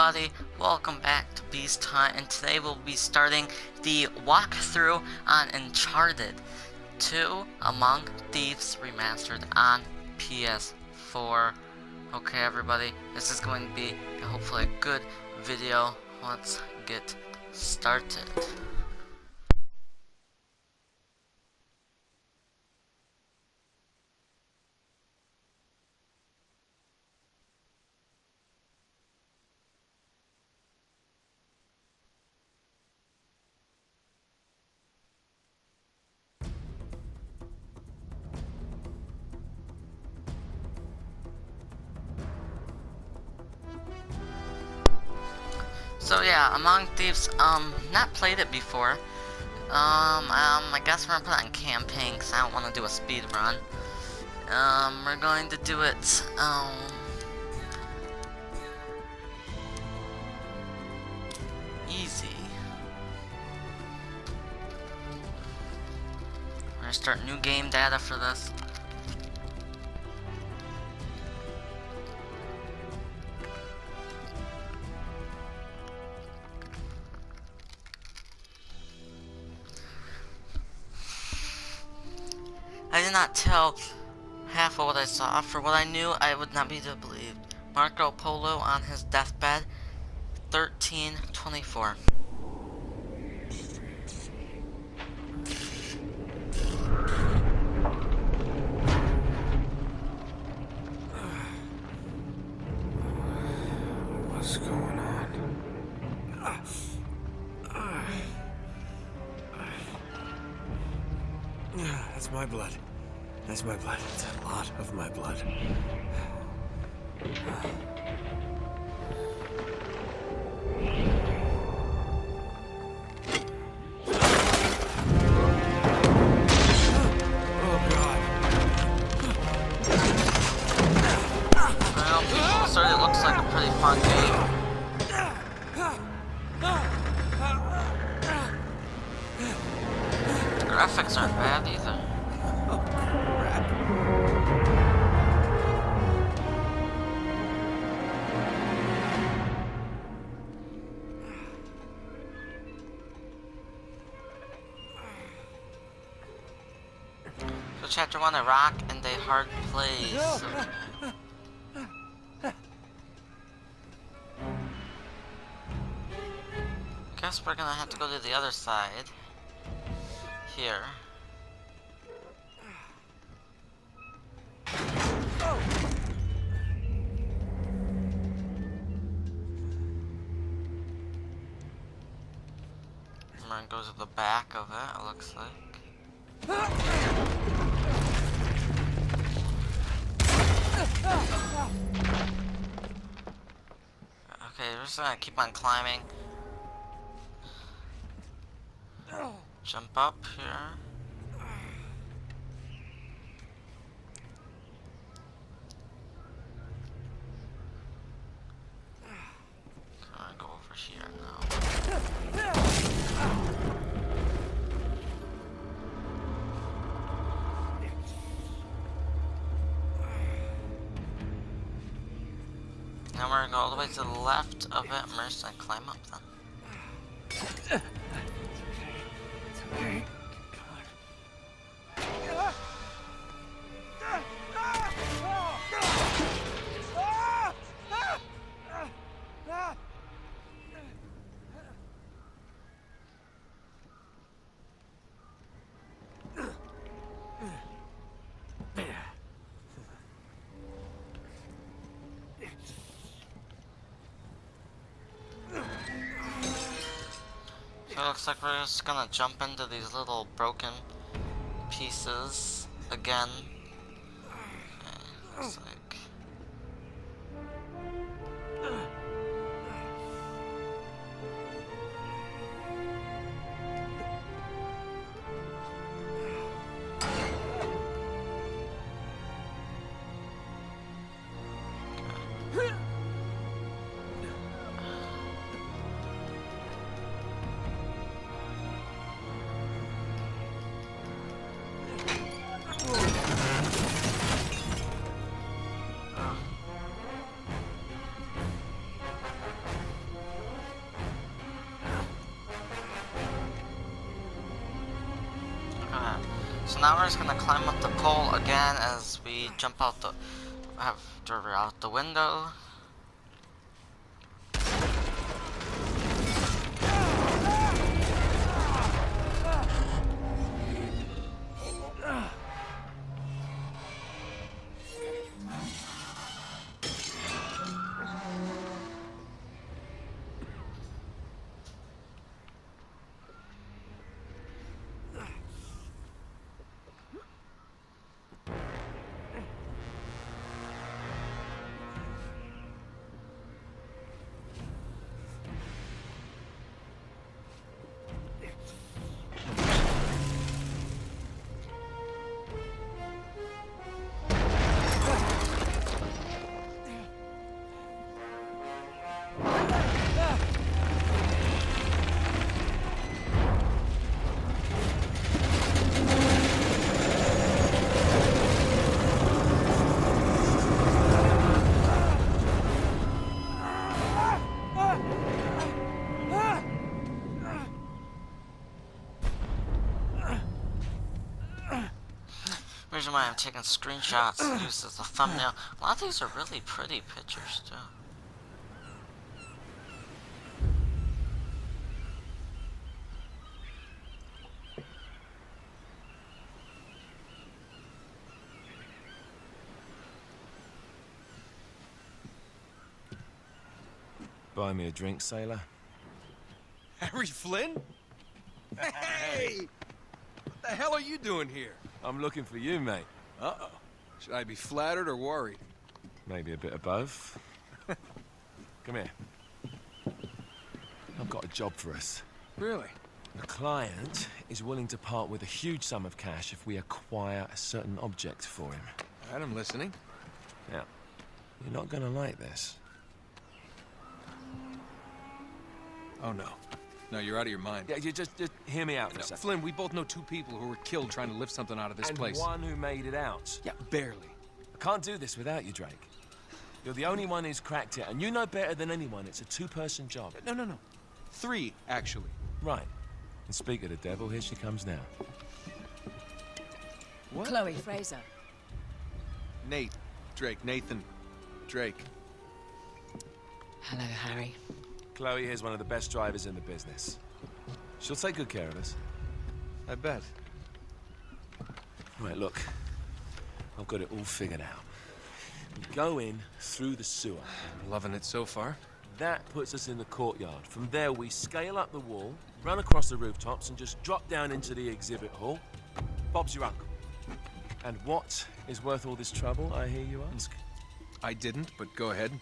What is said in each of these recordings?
everybody, welcome back to Beast Hunt, and today we'll be starting the walkthrough on Uncharted 2 Among Thieves Remastered on PS4. Okay everybody, this is going to be hopefully a good video. Let's get started. So yeah, Among Thieves, not played it before. I guess we're gonna put it on campaign because I don't want to do a speed run. We're going to do it, easy. We're gonna start new game data for this. I did not tell half of what I saw. For what I knew, I would not be to believe. Marco Polo on his deathbed, 1324. What's going on? That's my blood. That's my blood. It's a lot of my blood. Oh God. Well, people said it looks like a pretty fun game. The graphics aren't bad either. Oh crap. So chapter 1, a rock and a hard place. Guess we're gonna have to go to the other side. Here. I'm gonna go to the back of it looks like. Okay, we're just gonna keep on climbing. Jump up here. Gonna go over here now. Now we're gonna go all the way to the left of it, and we're just gonna climb up then. It's okay. So it looks like we're just gonna jump into these little broken pieces again. Okay, looks like. so now we're just gonna climb up the pole again as we jump out the after we're out the window. Reason why I'm taking screenshots to use as a thumbnail. A lot of these are really pretty pictures too. Buy me a drink, sailor. Harry Flynn? Hey! What the hell are you doing here? I'm looking for you, mate. Uh-oh. Should I be flattered or worried? Maybe a bit of both. Come here. I've got a job for us. Really? The client is willing to part with a huge sum of cash if we acquire a certain object for him. All right, I'm listening. Now, you're not gonna like this. Oh, no. No, you're out of your mind. Yeah, you just hear me out for a second. Flynn, we both know 2 people who were killed trying to lift something out of this place. And one who made it out. Yeah, barely. I can't do this without you, Drake. You're the only one who's cracked it, and you know better than anyone it's a 2-person job. No. 3, actually. Right. And speak of the devil, here she comes now. What? Chloe Fraser. Nate. Drake. Nathan. Drake. Hello, Harry. Chloe here's one of the best drivers in the business. She'll take good care of us. I bet. Right, look. I've got it all figured out. We go in through the sewer. I'm loving it so far. That puts us in the courtyard. From there, we scale up the wall, run across the rooftops, and just drop down into the exhibit hall. Bob's your uncle. And what is worth all this trouble, I hear you ask? I didn't, but go ahead.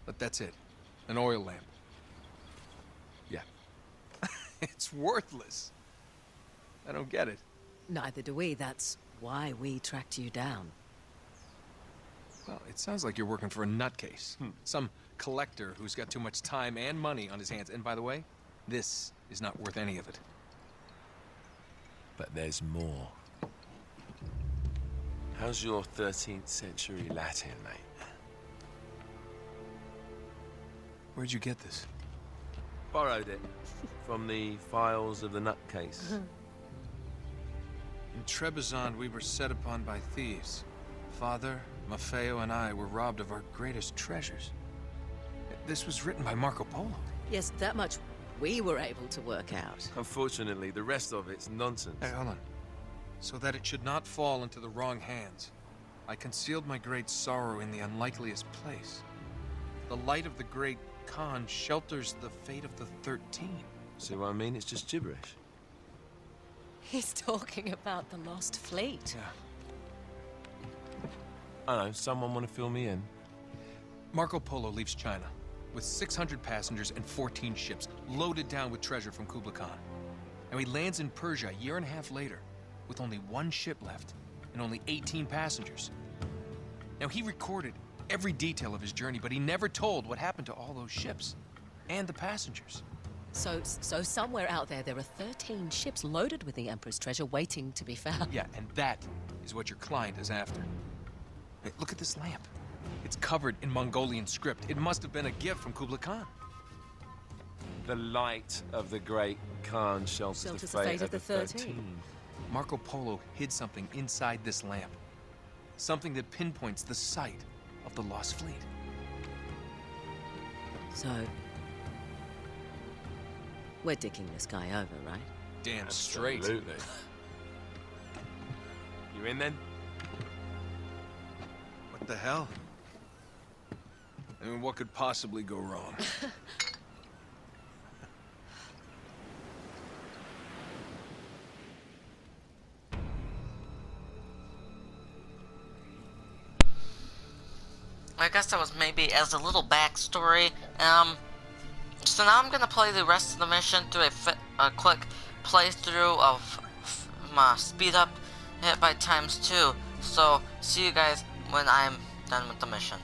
But that's it. An oil lamp. Yeah. It's worthless. I don't get it. Neither do we. That's why we tracked you down. Well, it sounds like you're working for a nutcase. Some collector who's got too much time and money on his hands. And by the way, this is not worth any of it. But there's more. How's your 13th century Latin, mate? Where'd you get this? Borrowed it from the files of the nutcase. In Trebizond, we were set upon by thieves. Father, Maffeo, and I were robbed of our greatest treasures. This was written by Marco Polo. Yes, that much we were able to work out. Unfortunately, the rest of it's nonsense. Hey, hold on. So that it should not fall into the wrong hands, I concealed my great sorrow in the unlikeliest place. The light of the great Khan shelters the fate of the 13. See what I mean? It's just gibberish. He's talking about the lost fleet. Yeah. I know, someone want to fill me in? Marco Polo leaves China with 600 passengers and 14 ships, loaded down with treasure from Kublai Khan. And he lands in Persia a year and a half later, with only 1 ship left and only 18 passengers. Now, he recorded every detail of his journey, but he never told what happened to all those ships and the passengers. So somewhere out there are 13 ships loaded with the Emperor's treasure waiting to be found. Yeah, and that is what your client is after. Hey, look at this lamp. It's covered in Mongolian script. It must have been a gift from Kublai Khan. The light of the great Khan shelters the fate of the 13. Marco Polo hid something inside this lamp. Something that pinpoints the site of the lost fleet. So, we're dicking this guy over, right? Damn straight. Absolutely. You in then? What the hell? I mean, what could possibly go wrong? I guess that was maybe as a little backstory. So now I'm gonna play the rest of the mission, do a quick playthrough of my speed up hit by ×2. So see you guys when I'm done with the mission.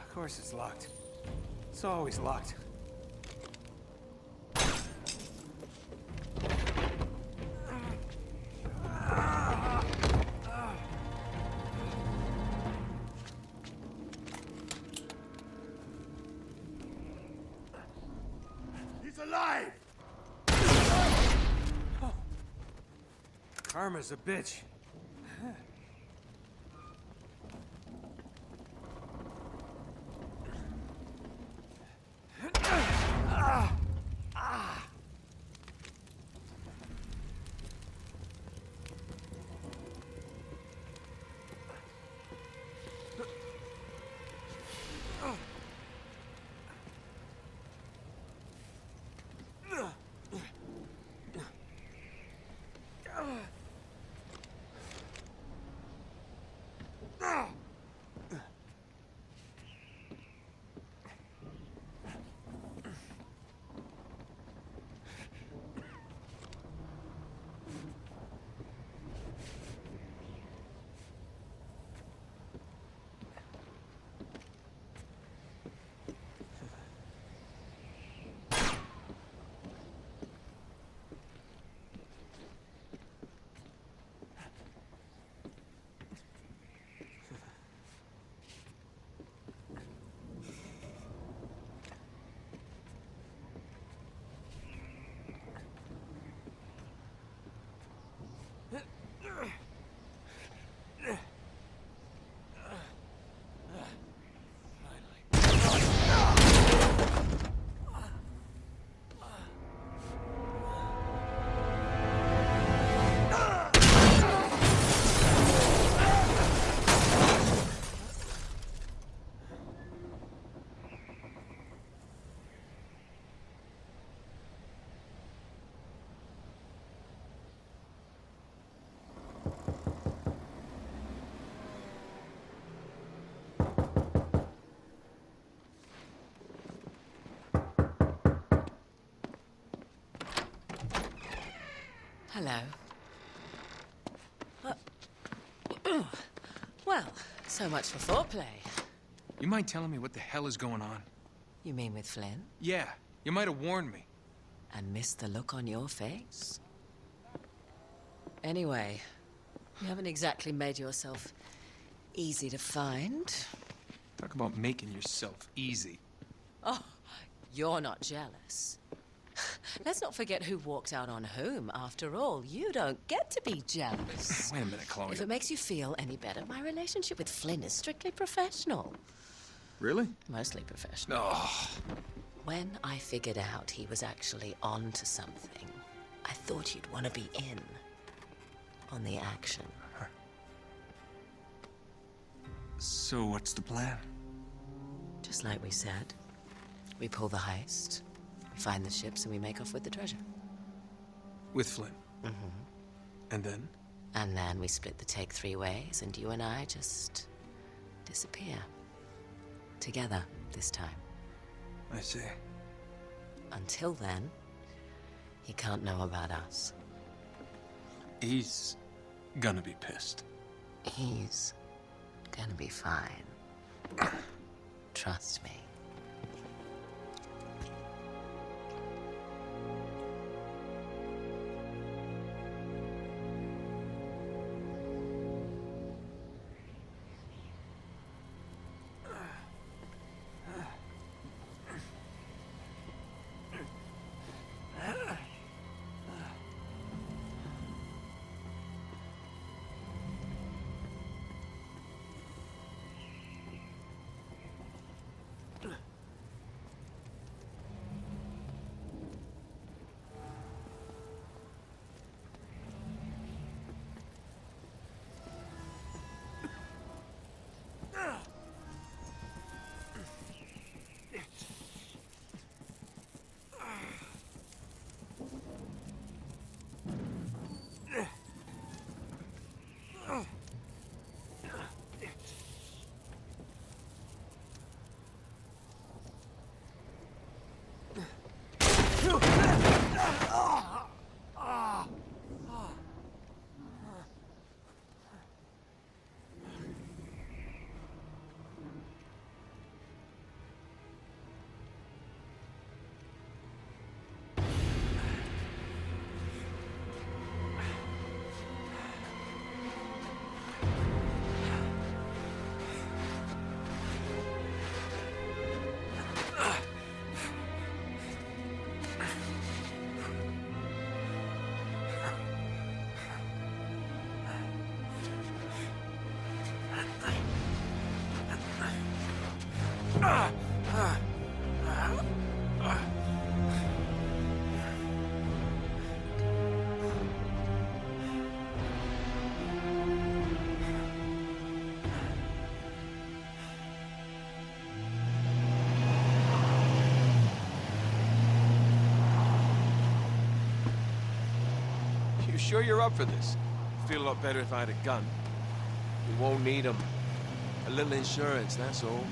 Of course it's locked. It's always locked. He's alive! Oh. Karma's a bitch. Hello. Well, so much for foreplay. You mind telling me what the hell is going on? You mean with Flynn? Yeah, you might have warned me. And missed the look on your face? Anyway, you haven't exactly made yourself easy to find. Talk about making yourself easy. Oh, you're not jealous. Let's not forget who walked out on whom. After all, you don't get to be jealous. Wait a minute, Chloe. If it makes you feel any better, my relationship with Flynn is strictly professional. Really? Mostly professional. Oh. When I figured out he was actually on to something, I thought you'd want to be in on the action. So what's the plan? Just like we said. We pull the heist, we find the ships, and we make off with the treasure. With Flynn? And then? And then we split the take 3 ways, and you and I just disappear. Together, this time. I see. Until then, he can't know about us. He's gonna be pissed. He's gonna be fine. Trust me. You sure you're up for this? Feel a lot better if I had a gun. We won't need them. A little insurance, that's all.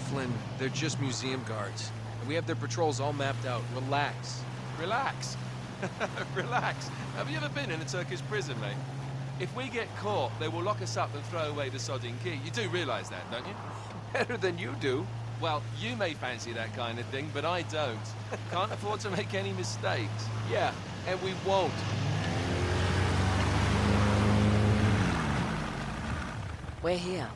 Flynn, they're just museum guards. And we have their patrols all mapped out. Relax. Relax. Relax. Have you ever been in a Turkish prison, mate? If we get caught, they will lock us up and throw away the sodding key. You do realize that, don't you? Better than you do. Well, you may fancy that kind of thing, but I don't. Can't afford to make any mistakes. Yeah, and we won't. We're here.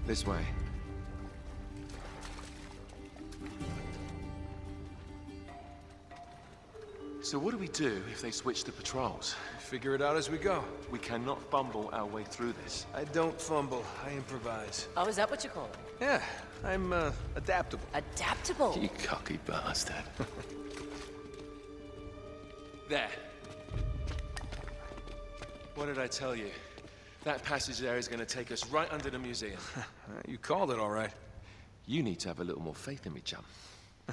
This way. So what do we do if they switch the patrols? Figure it out as we go. We cannot fumble our way through this. I don't fumble, I improvise. Oh, is that what you call it? Yeah, I'm, adaptable. Adaptable. You cocky bastard. There. What did I tell you? That passage there is going to take us right under the museum. You called it all right. You need to have a little more faith in me, chum.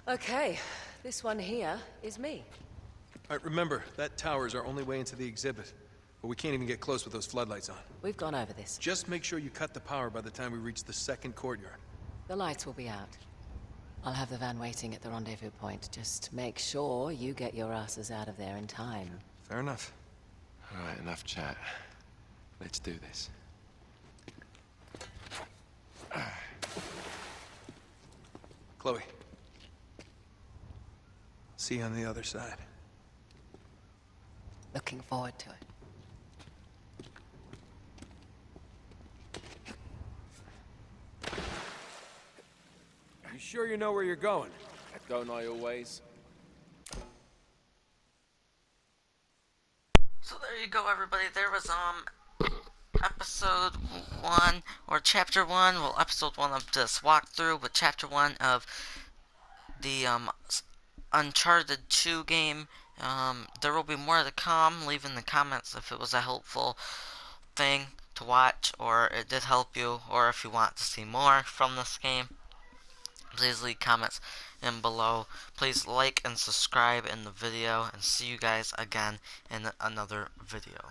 Okay, this one here is me. All right, remember, that tower's our only way into the exhibit. But we can't even get close with those floodlights on. We've gone over this. Just make sure you cut the power by the time we reach the second courtyard. The lights will be out. I'll have the van waiting at the rendezvous point. Just make sure you get your asses out of there in time. Fair enough. All right, enough chat. Let's do this. Chloe. See you on the other side. Looking forward to it. sure you know where you're going? Don't I always? So there you go, everybody. There was episode 1 or chapter 1, well, episode 1 of this walkthrough with chapter 1 of the Uncharted 2 game. There will be more to come. Leave in the comments if it was a helpful thing to watch, or it did help you, or if you want to see more from this game. Please leave comments in below. Please like and subscribe in the video, and see you guys again in another video.